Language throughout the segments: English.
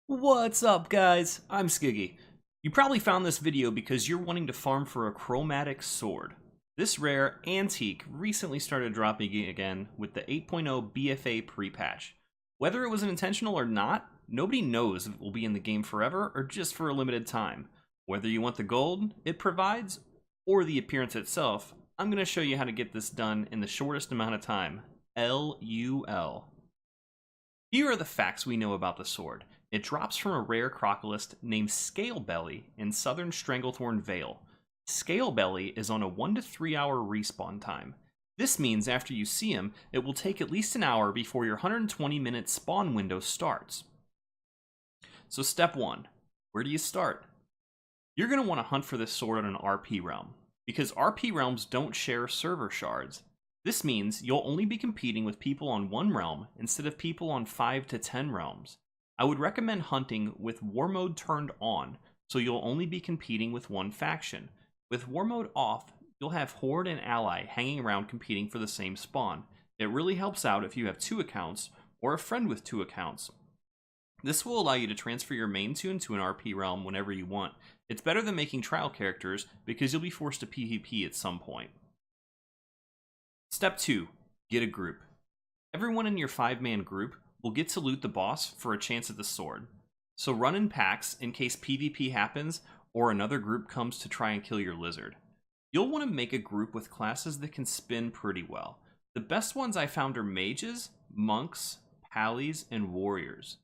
What's up, guys? I'm Skiggy. You probably found this video because you're wanting to farm for a Chromatic Sword. This rare antique recently started dropping again with the 8.0 BfA Prepatch. Whether it was intentional or not, nobody knows if it will be in the game forever or just for a limited time. Whether you want the gold it provides or the appearance itself, I'm going to show you how to get this done in the shortest amount of time. LUL. Here are the facts we know about the sword. It drops from a rare crocalist named Scalebelly in southern Stranglethorn Vale. Scalebelly is on a 1 to 3 hour respawn time. This means after you see him, it will take at least an hour before your 120-minute spawn window starts. So step 1. Where do you start? You're going to want to hunt for this sword on an RP realm, because RP realms don't share server shards. This means you'll only be competing with people on one realm instead of people on 5 to 10 realms. I would recommend hunting with war mode turned on, so you'll only be competing with one faction. With war mode off, you'll have Horde and Ally hanging around competing for the same spawn. It really helps out if you have 2 accounts, or a friend with 2 accounts. This will allow you to transfer your main tune to an RP realm whenever you want. It's better than making trial characters, because you'll be forced to PvP at some point. Step 2. Get a group. Everyone in your 5-man group will get to loot the boss for a chance at the sword. So run in packs in case PvP happens or another group comes to try and kill your lizard. You'll want to make a group with classes that can spin pretty well. The best ones I found are mages, monks, pallies, and warriors.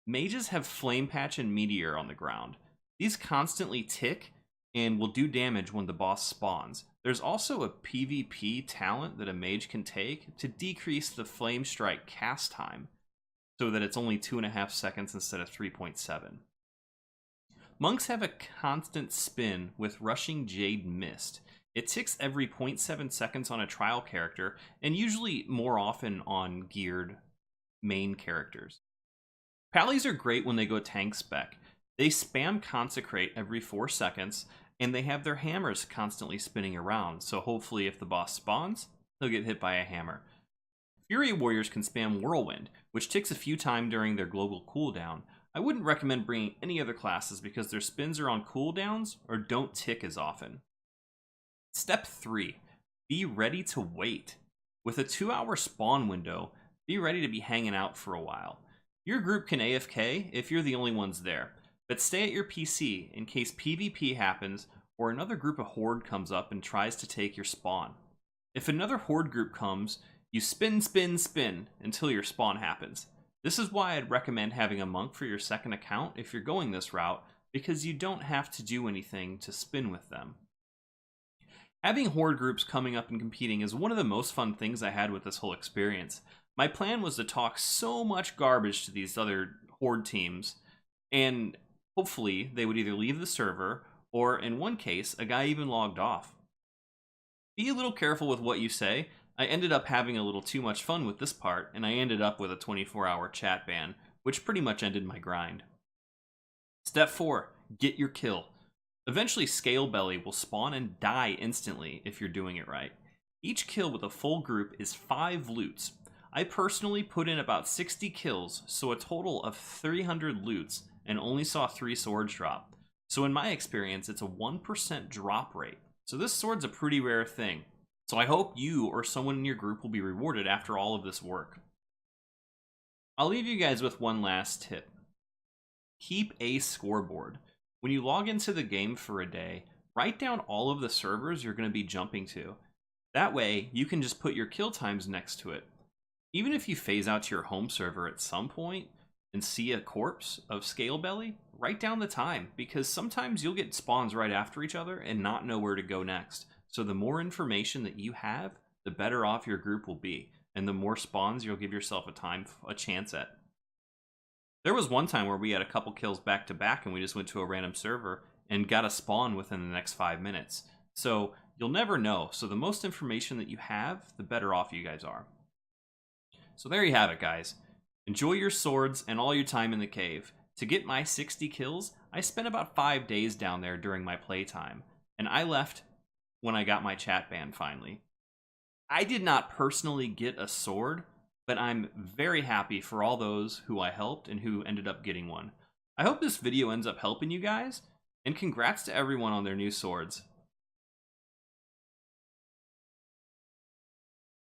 Mages have flame patch and meteor on the ground. These constantly tick and will do damage when the boss spawns. There's also a PvP talent that a mage can take to decrease the flame strike cast time, so that it's only 2.5 seconds instead of 3.7. Monks have a constant spin with Rushing Jade Mist. It ticks every 0.7 seconds on a trial character, and usually more often on geared main characters. Pallies are great when they go tank spec. They spam Consecrate every 4 seconds, and they have their hammers constantly spinning around, so hopefully if the boss spawns, they'll get hit by a hammer. Fury Warriors can spam Whirlwind, which ticks a few times during their global cooldown. I wouldn't recommend bringing any other classes because their spins are on cooldowns or don't tick as often. Step 3. Be ready to wait. With a 2-hour spawn window, be ready to be hanging out for a while. Your group can AFK if you're the only ones there, but stay at your PC in case PvP happens or another group of Horde comes up and tries to take your spawn. If another Horde group comes, you spin, spin, spin until your spawn happens. This is why I'd recommend having a monk for your second account if you're going this route, because you don't have to do anything to spin with them. Having Horde groups coming up and competing is one of the most fun things I had with this whole experience. My plan was to talk so much garbage to these other Horde teams, and hopefully they would either leave the server, or in one case, a guy even logged off. Be a little careful with what you say. I ended up having a little too much fun with this part, and I ended up with a 24-hour chat ban, which pretty much ended my grind. Step 4. Get your kill. Eventually Scalebelly will spawn and die instantly if you're doing it right. Each kill with a full group is 5 loots. I personally put in about 60 kills, so a total of 300 loots, and only saw 3 swords drop. So in my experience, it's a 1% drop rate. So this sword's a pretty rare thing. So I hope you or someone in your group will be rewarded after all of this work. I'll leave you guys with one last tip. Keep a scoreboard. When you log into the game for a day, write down all of the servers you're going to be jumping to. That way, you can just put your kill times next to it. Even if you phase out to your home server at some point and see a corpse of Scalebelly, write down the time, because sometimes you'll get spawns right after each other and not know where to go next. So the more information that you have, the better off your group will be, and the more spawns you'll give yourself a chance at. There was one time where we had a couple kills back to back and we just went to a random server and got a spawn within the next 5 minutes. So you'll never know. So the most information that you have, the better off you guys are. So there you have it, guys. Enjoy your swords and all your time in the cave. To get my 60 kills, I spent about 5 days down there during my playtime, and I left when I got my chat ban finally. I did not personally get a sword, but I'm very happy for all those who I helped and who ended up getting one. I hope this video ends up helping you guys, and congrats to everyone on their new swords.